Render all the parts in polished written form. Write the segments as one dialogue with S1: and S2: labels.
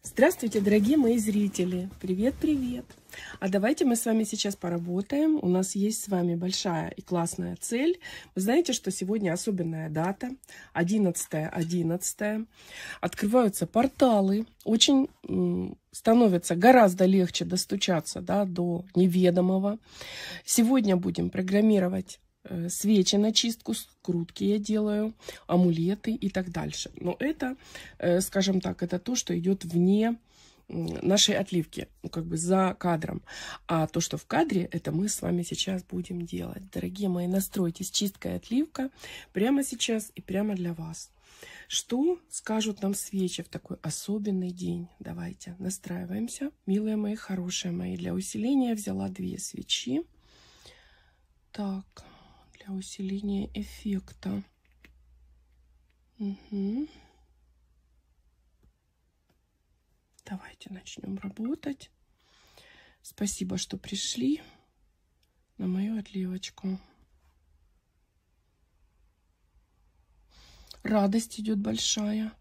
S1: Здравствуйте, дорогие мои зрители! Привет-привет! А давайте мы с вами сейчас поработаем. У нас есть с вами большая и классная цель. Вы знаете, что сегодня особенная дата, 11.11. Открываются порталы. Очень становится гораздо легче достучаться, да, до неведомого. Сегодня будем программировать свечи на чистку, скрутки я делаю, амулеты и так дальше. Но это, скажем так, это то, что идет вне нашей отливки, ну, как бы за кадром. А то, что в кадре, это мы с вами сейчас будем делать. Дорогие мои, настройтесь, чистка и отливка прямо сейчас и прямо для вас. Что скажут нам свечи в такой особенный день? Давайте настраиваемся. Милые мои, хорошие мои, для усиления взяла 2 свечи. Так, для усиления эффекта. Угу. Давайте начнем работать. Спасибо, что пришли на мою отливочку. Радость идет большая.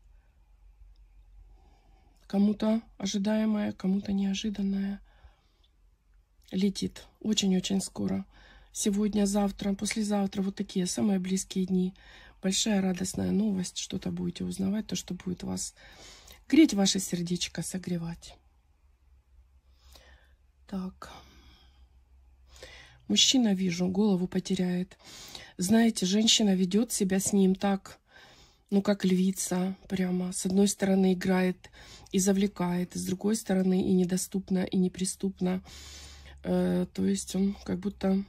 S1: Кому-то ожидаемая, кому-то неожиданная. Летит очень-очень скоро. Сегодня, завтра, послезавтра, вот такие самые близкие дни. Большая радостная новость, что-то будете узнавать, то, что будет вас греть, ваше сердечко, согревать. Так. Мужчина, вижу, голову потеряет. Знаете, женщина ведет себя с ним так, ну, как львица, прямо. С одной стороны играет и завлекает, с другой стороны и недоступна, и неприступна. То есть он как будто...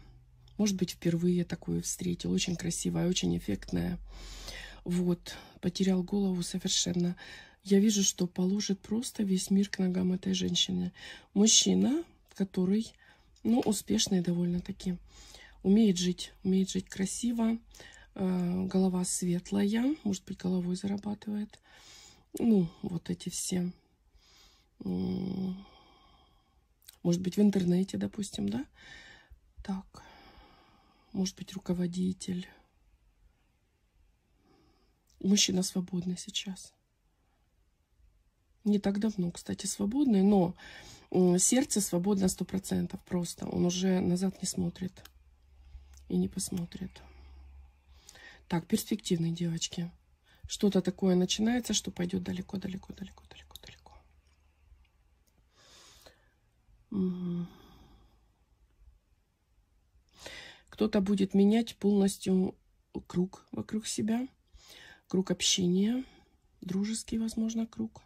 S1: Может быть, впервые такое встретил. Очень красивая, очень эффектная. Вот. Потерял голову совершенно. Я вижу, что положит просто весь мир к ногам этой женщины. Мужчина, который, ну, успешный довольно-таки. Умеет жить красиво. Голова светлая. Может быть, головой зарабатывает. Ну, вот эти все. Может быть, в интернете, допустим, да? Так. Может быть, руководитель. Мужчина свободный сейчас. Не так давно, кстати, свободный, но сердце свободно 100%. Просто он уже назад не смотрит. И не посмотрит. Так, перспективные девочки. Что-то такое начинается, что пойдет далеко, далеко, далеко, далеко, далеко. Угу. Кто-то будет менять полностью круг вокруг себя, круг общения, дружеский, возможно, круг.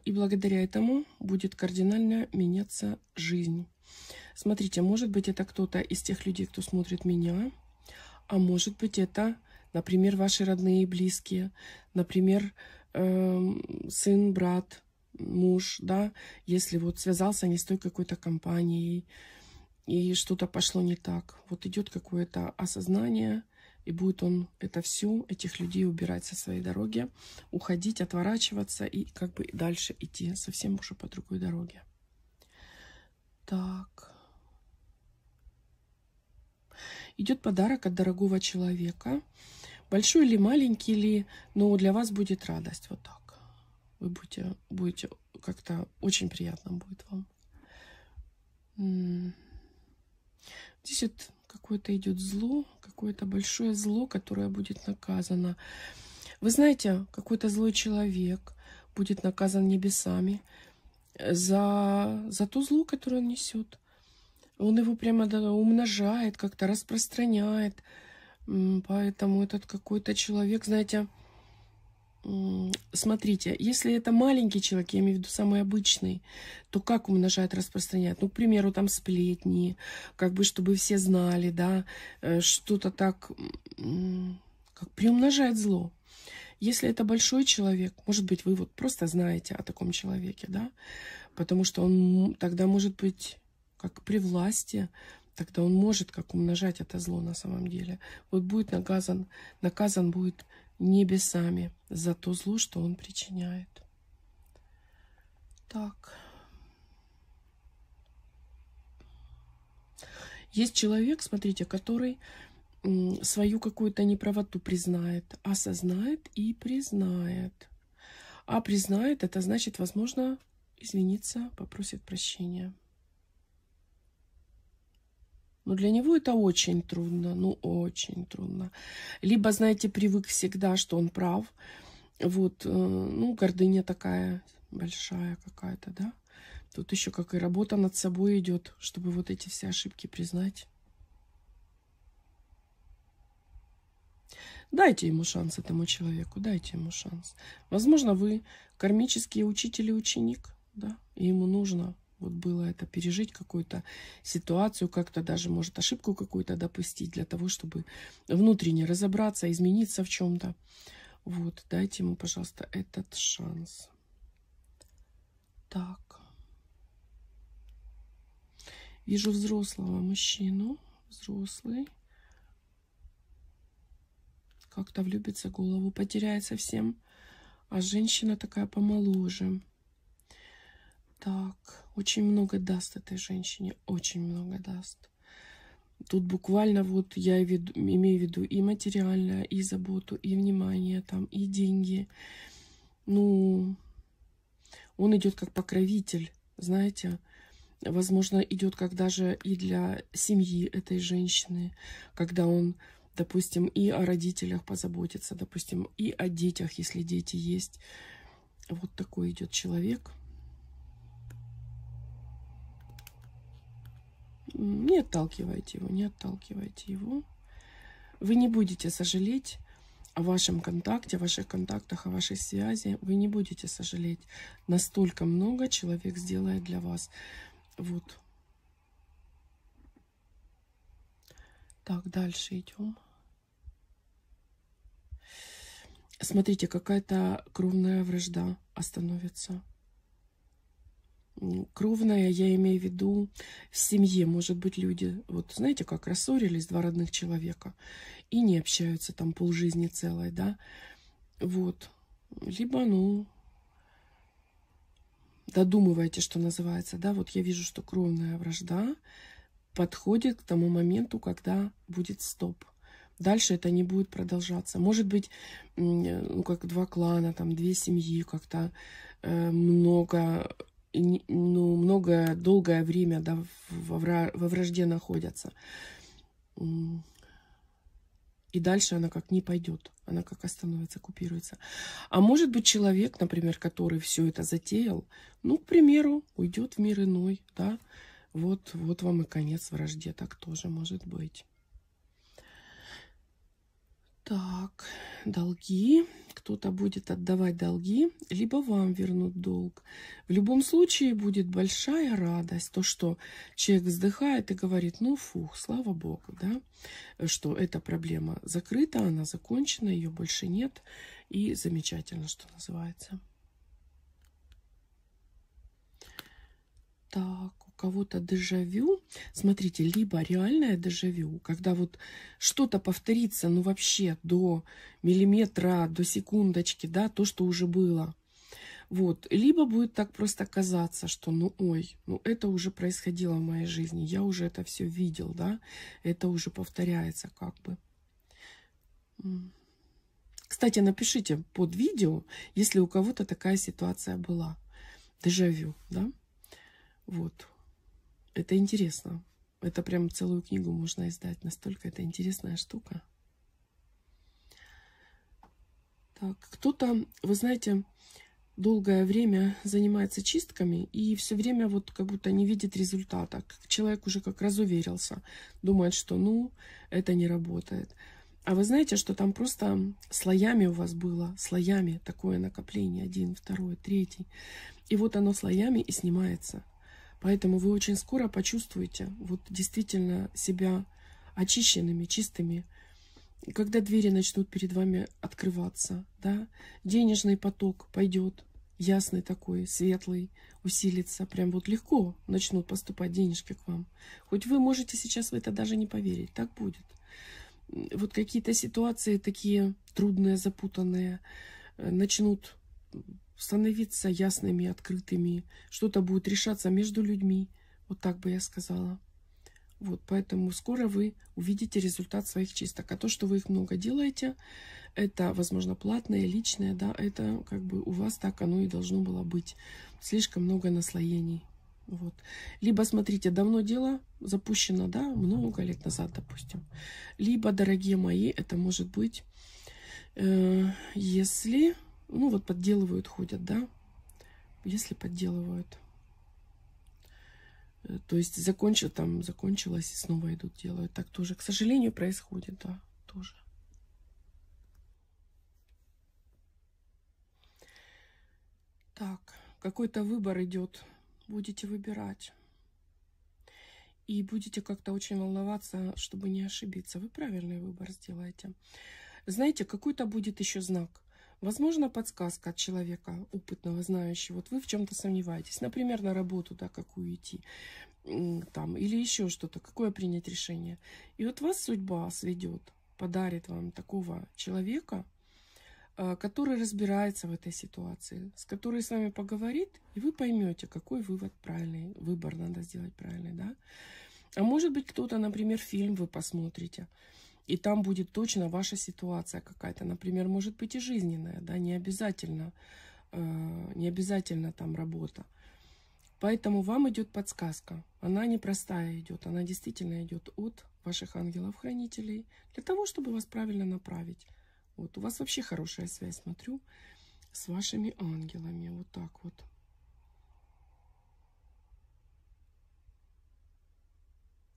S1: И благодаря этому будет кардинально меняться жизнь. Смотрите, может быть, это кто-то из тех людей, кто смотрит меня, а может быть, это, например, ваши родные и близкие, например, сын, брат, муж, да, если вот связался не с той какой-то компанией, и что-то пошло не так. Вот идет какое-то осознание, и будет он это все, этих людей убирать со своей дороги, уходить, отворачиваться и как бы дальше идти совсем уже по другой дороге. Так. Идет подарок от дорогого человека. Большой или маленький ли, но для вас будет радость. Вот так. Вы будете как-то очень приятно будет вам. Здесь вот какое-то идет зло, какое-то большое зло, которое будет наказано. Вы знаете, какой-то злой человек будет наказан небесами за то зло, которое он несет. Он его прямо умножает, как-то распространяет. Поэтому этот какой-то человек, знаете... Смотрите, если это маленький человек, я имею в виду самый обычный, то как умножает, распространяет? Ну, к примеру, там сплетни, как бы, чтобы все знали, да, что-то так, как приумножает зло. Если это большой человек, может быть, вы вот просто знаете о таком человеке, да, потому что он тогда может быть как при власти, тогда он может как умножать это зло на самом деле. Вот будет наказан будет небесами за то зло, что он причиняет. Так. Есть человек, смотрите, который свою какую-то неправоту признает, осознает и признает. А признает, это значит, возможно, извиниться, попросит прощения. Но для него это очень трудно, ну очень трудно. Либо, знаете, привык всегда, что он прав. Вот, ну, гордыня такая большая какая-то, да. Тут еще как и работа над собой идет, чтобы вот эти все ошибки признать. Дайте ему шанс, этому человеку, дайте ему шанс. Возможно, вы кармический учитель и ученик, да, и ему нужно вот было это пережить, какую-то ситуацию, как-то даже, может, ошибку какую-то допустить для того, чтобы внутренне разобраться, измениться в чем-то. Вот, дайте ему, пожалуйста, этот шанс. Так. Вижу взрослого мужчину, взрослый. Как-то влюбится, голову потеряет совсем. А женщина такая помоложе. Так, очень много даст этой женщине, очень много даст. Тут буквально вот я имею в виду и материальное, и заботу, и внимание, там, и деньги. Ну, он идет как покровитель, знаете. Возможно, идет как даже и для семьи этой женщины, когда он, допустим, и о родителях позаботится, допустим, и о детях, если дети есть. Вот такой идет человек. Не отталкивайте его, не отталкивайте его. Вы не будете сожалеть о вашем контакте, о ваших контактах, о вашей связи. Вы не будете сожалеть. Настолько много человек сделает для вас. Вот. Так, дальше идем. Смотрите, какая-то кровная вражда остановится. Кровная, я имею в виду, в семье, может быть, люди, вот знаете, как рассорились два родных человека и не общаются там полжизни целой, да, вот, либо, ну, додумывайте, что называется, да, вот я вижу, что кровная вражда подходит к тому моменту, когда будет стоп. Дальше это не будет продолжаться. Может быть, ну, как два клана, там, две семьи, как-то много... долгое время, да, во вражде находятся. И дальше она как не пойдет, она как остановится, купируется. А может быть, человек, например, который все это затеял, ну, к примеру, уйдет в мир иной, да, вот вам и конец вражде, так тоже может быть. Так, долги. Кто-то будет отдавать долги, либо вам вернут долг. В любом случае будет большая радость. То, что человек вздыхает и говорит, ну фух, слава богу, да, что эта проблема закрыта, она закончена, ее больше нет. И замечательно, что называется. Так, у кого-то дежавю. Смотрите, либо реальное дежавю, когда вот что-то повторится, ну вообще до миллиметра, до секундочки, да, то, что уже было. Вот, либо будет так просто казаться, что, ну ой, ну это уже происходило в моей жизни, я уже это все видел, да, это уже повторяется как бы. Кстати, напишите под видео, если у кого-то такая ситуация была. Дежавю, да? Вот. Это интересно. Это прям целую книгу можно издать. Настолько это интересная штука. Так, кто-то, вы знаете, долгое время занимается чистками и все время вот как будто не видит результата. Человек уже как разуверился. Думает, что ну, это не работает. А вы знаете, что там просто слоями у вас было, слоями такое накопление. 1, 2, 3. И вот оно слоями и снимается. Поэтому вы очень скоро почувствуете вот действительно себя очищенными, чистыми. Когда двери начнут перед вами открываться, да, денежный поток пойдет, ясный такой, светлый, усилится. Прям вот легко начнут поступать денежки к вам. Хоть вы можете сейчас в это даже не поверить, так будет. Вот какие-то ситуации такие трудные, запутанные начнут становиться ясными, открытыми. Что-то будет решаться между людьми. Вот так бы я сказала. Вот, поэтому скоро вы увидите результат своих чисток. А то, что вы их много делаете, это, возможно, платное, личное, да, это как бы у вас так оно и должно было быть. Слишком много наслоений. Вот. Либо, смотрите, давно дело запущено, да, много лет назад, допустим. Либо, дорогие мои, это может быть, если, ну вот подделывают, ходят, да, если подделывают. То есть закончилось и снова идут, делают. Так тоже, к сожалению, происходит, да, тоже. Так, какой-то выбор идет. Будете выбирать. И будете как-то очень волноваться, чтобы не ошибиться. Вы правильный выбор сделаете. Знаете, какой-то будет еще знак. Возможно, подсказка от человека опытного, знающего. Вот вы в чем-то сомневаетесь. Например, на работу, да, какую идти. Там, или еще что-то, какое принять решение. И вот вас судьба сведет, подарит вам такого человека, который разбирается в этой ситуации, с которой с вами поговорит, и вы поймете, какой вывод правильный, выбор надо сделать правильный, да. А может быть, кто-то, например, фильм вы посмотрите, и там будет точно ваша ситуация какая-то, например, может быть и жизненная, да, не обязательно там работа. Поэтому вам идет подсказка. Она непростая идет, она действительно идет от ваших ангелов-хранителей, для того, чтобы вас правильно направить. Вот у вас вообще хорошая связь, смотрю, с вашими ангелами. Вот так вот.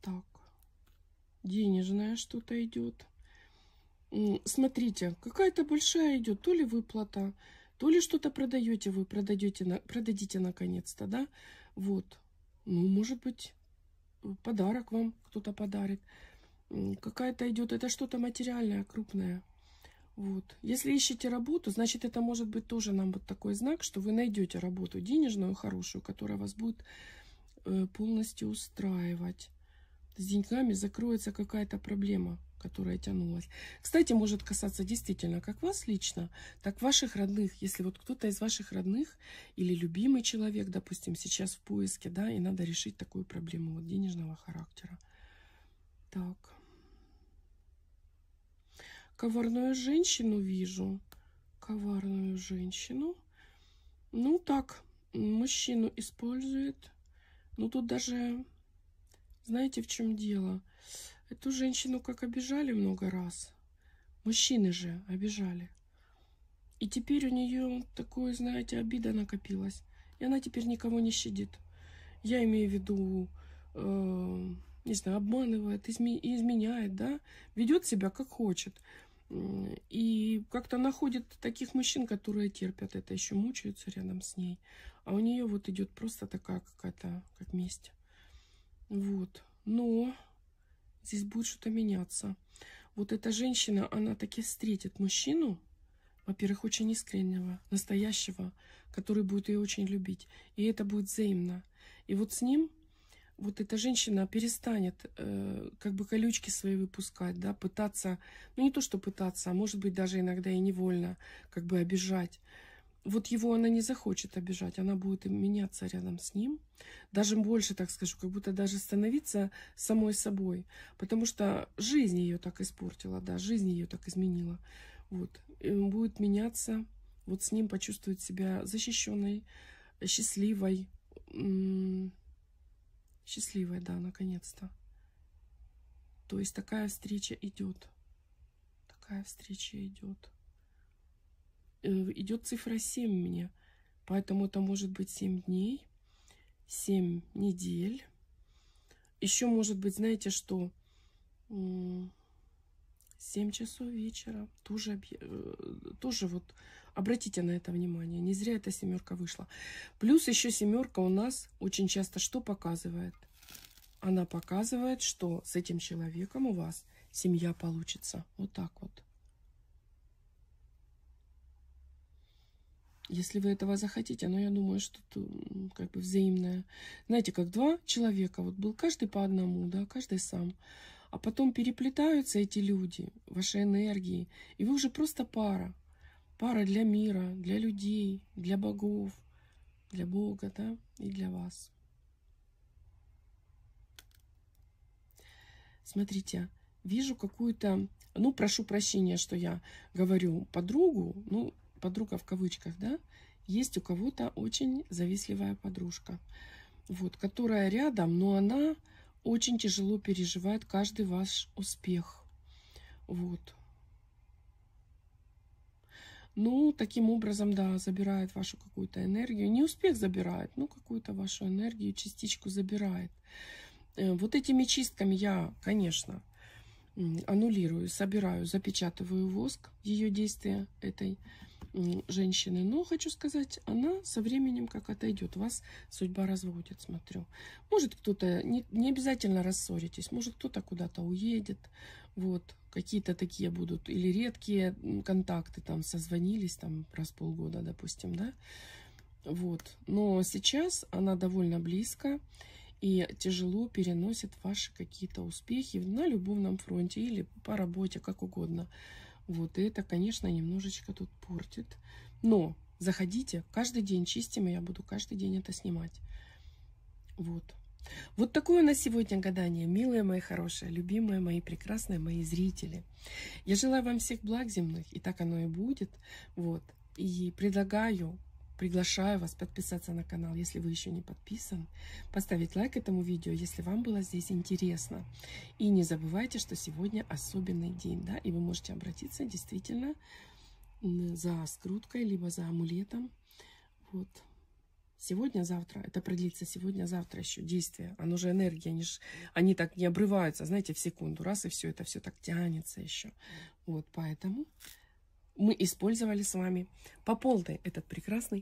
S1: Так. Денежное что-то идет. Смотрите, какая-то большая идет, то ли выплата, то ли что-то продаете вы, продадите наконец-то, да? Вот. Ну, может быть, подарок вам кто-то подарит. Какая-то идет, это что-то материальное, крупное. Вот. Если ищете работу, значит, это может быть тоже нам вот такой знак, что вы найдете работу денежную, хорошую, которая вас будет полностью устраивать. С деньгами закроется какая-то проблема, которая тянулась. Кстати, может касаться действительно как вас лично, так ваших родных. Если вот кто-то из ваших родных или любимый человек, допустим, сейчас в поиске, да, и надо решить такую проблему вот денежного характера. Так. Коварную женщину вижу. Коварную женщину. Ну так, мужчину использует. Ну тут даже, знаете, в чем дело? Эту женщину как обижали много раз. Мужчины же обижали. И теперь у нее такое, знаете, обида накопилась. И она теперь никого не щадит. Я имею в виду, не знаю, обманывает, изменяет, да, ведет себя как хочет. И как-то находит таких мужчин, которые терпят это, еще мучаются рядом с ней. А у нее вот идет просто такая какая-то, как месть. Вот. Но здесь будет что-то меняться. Вот эта женщина, она таки встретит мужчину, во-первых, очень искреннего, настоящего, который будет ее очень любить. И это будет взаимно. И вот с ним вот эта женщина перестанет как бы колючки свои выпускать, да, пытаться, ну не то, что пытаться, а может быть даже иногда и невольно как бы обижать. Вот его она не захочет обижать, она будет меняться рядом с ним, даже больше, так скажу, как будто даже становиться самой собой, потому что жизнь ее так испортила, да, жизнь ее так изменила. Вот, и он будет меняться, вот с ним почувствует себя защищенной, счастливой, счастливой, да, наконец-то. То есть такая встреча идет. Такая встреча идет. Идет цифра 7 мне. Поэтому это может быть 7 дней, 7 недель. Еще может быть, знаете, что 7 часов вечера. Тоже вот обратите на это внимание. Не зря эта семерка вышла. Плюс еще семерка у нас очень часто что показывает? Она показывает, что с этим человеком у вас семья получится. Вот так вот. Если вы этого захотите, но я думаю, что это как бы взаимное. Знаете, как два человека, вот был каждый по одному, да, каждый сам. А потом переплетаются эти люди, ваши энергии, и вы уже просто пара. Пара для мира, для людей, для богов, для Бога, да, и для вас. смотрите, вижу какую-то, ну, прошу прощения, что я говорю подругу, ну, подруга в кавычках, да, есть у кого-то очень завистливая подружка, вот, которая рядом, но она очень тяжело переживает каждый ваш успех, вот. Ну, таким образом, да, забирает вашу какую-то энергию. Не успех забирает, ну, какую-то вашу энергию, частичку забирает. Вот этими чистками я, конечно, аннулирую, собираю, запечатываю воск, ее действия этой женщины. Но хочу сказать, она со временем как отойдет. Вас судьба разводит, смотрю. Может, кто-то, не обязательно рассоритесь, может, кто-то куда-то уедет. Вот, какие-то такие будут, или редкие контакты, там, созвонились, там, раз в полгода, допустим, да. Вот, но сейчас она довольно близко и тяжело переносит ваши какие-то успехи на любовном фронте или по работе, как угодно. Вот, и это, конечно, немножечко тут портит. Но заходите, каждый день чистим, и я буду каждый день это снимать. Вот. Вот такое у нас сегодня гадание, милые мои хорошие, любимые мои прекрасные мои зрители. Я желаю вам всех благ земных, и так оно и будет. Вот. И приглашаю вас подписаться на канал, если вы еще не подписан, поставить лайк этому видео, если вам было здесь интересно. И не забывайте, что сегодня особенный день, да, и вы можете обратиться действительно за скруткой, либо за амулетом. Вот. Сегодня-завтра, это продлится сегодня-завтра еще действие. Оно же энергия, они так не обрываются, знаете, в секунду, раз, и все, это все так тянется еще. Вот, поэтому мы использовали с вами по полной этот прекрасный